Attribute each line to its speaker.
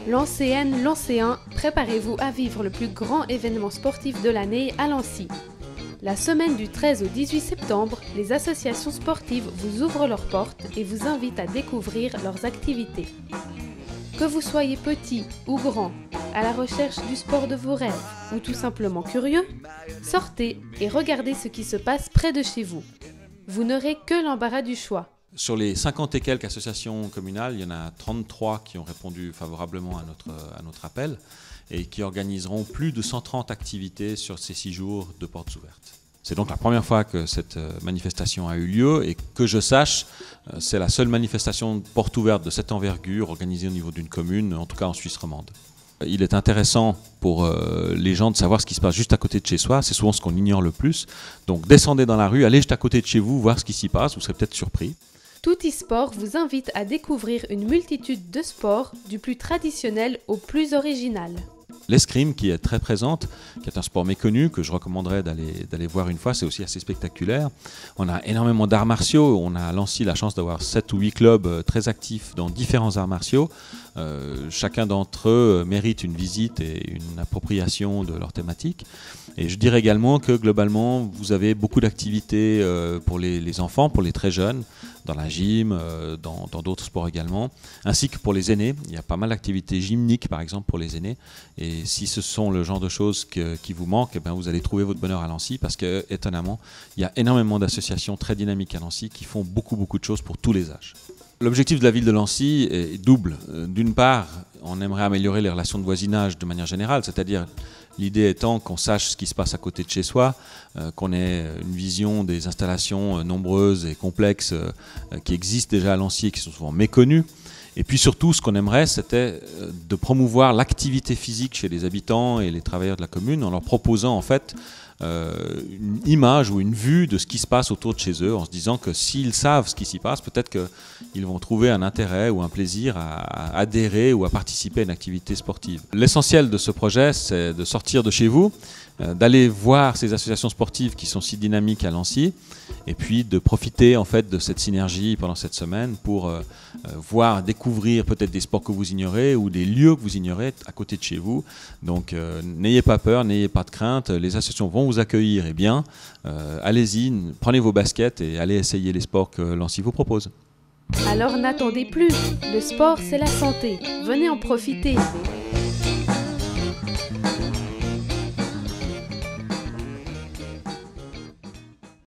Speaker 1: Lancéennes, Lancéens, préparez-vous à vivre le plus grand événement sportif de l'année à Lancy. La semaine du 13 au 18 septembre, les associations sportives vous ouvrent leurs portes et vous invitent à découvrir leurs activités. Que vous soyez petit ou grand, à la recherche du sport de vos rêves ou tout simplement curieux, sortez et regardez ce qui se passe près de chez vous. Vous n'aurez que l'embarras du choix.
Speaker 2: Sur les 50 et quelques associations communales, il y en a 33 qui ont répondu favorablement à notre appel et qui organiseront plus de 130 activités sur ces 6 jours de portes ouvertes. C'est donc la première fois que cette manifestation a eu lieu et que je sache, c'est la seule manifestation de porte ouverte de cette envergure organisée au niveau d'une commune, en tout cas en Suisse romande. Il est intéressant pour les gens de savoir ce qui se passe juste à côté de chez soi, c'est souvent ce qu'on ignore le plus. Donc descendez dans la rue, allez juste à côté de chez vous, voir ce qui s'y passe, vous serez peut-être surpris.
Speaker 1: Tout e-sport vous invite à découvrir une multitude de sports, du plus traditionnel au plus original.
Speaker 2: L'escrime qui est très présente, qui est un sport méconnu que je recommanderais d'aller voir une fois, c'est aussi assez spectaculaire. On a énormément d'arts martiaux, on a à Lancy la chance d'avoir 7 ou 8 clubs très actifs dans différents arts martiaux. Chacun d'entre eux mérite une visite et une appropriation de leur thématique. Et je dirais également que globalement, vous avez beaucoup d'activités pour les enfants, pour les très jeunes, dans la gym, dans d'autres sports également, ainsi que pour les aînés. Il y a pas mal d'activités gymniques, par exemple, pour les aînés. Et si ce sont le genre de choses qui vous manquent, eh bien, vous allez trouver votre bonheur à Lancy, parce que, étonnamment, il y a énormément d'associations très dynamiques à Lancy qui font beaucoup de choses pour tous les âges. L'objectif de la ville de Lancy est double. D'une part, on aimerait améliorer les relations de voisinage de manière générale, c'est-à-dire l'idée étant qu'on sache ce qui se passe à côté de chez soi, qu'on ait une vision des installations nombreuses et complexes qui existent déjà à Lancy et qui sont souvent méconnues. Et puis surtout, ce qu'on aimerait, c'était de promouvoir l'activité physique chez les habitants et les travailleurs de la commune en leur proposant en fait une image ou une vue de ce qui se passe autour de chez eux, en se disant que s'ils savent ce qui s'y passe, peut-être qu'ils vont trouver un intérêt ou un plaisir à adhérer ou à participer à une activité sportive. L'essentiel de ce projet, c'est de sortir de chez vous, d'aller voir ces associations sportives qui sont si dynamiques à Lancy, et puis de profiter en fait de cette synergie pendant cette semaine pour voir, découvrir peut-être des sports que vous ignorez ou des lieux que vous ignorez à côté de chez vous. Donc n'ayez pas peur, n'ayez pas de crainte, les associations vont vous accueillir et bien. Allez-y, prenez vos baskets et allez essayer les sports que Lancy vous propose.
Speaker 1: Alors n'attendez plus, le sport c'est la santé, venez en profiter.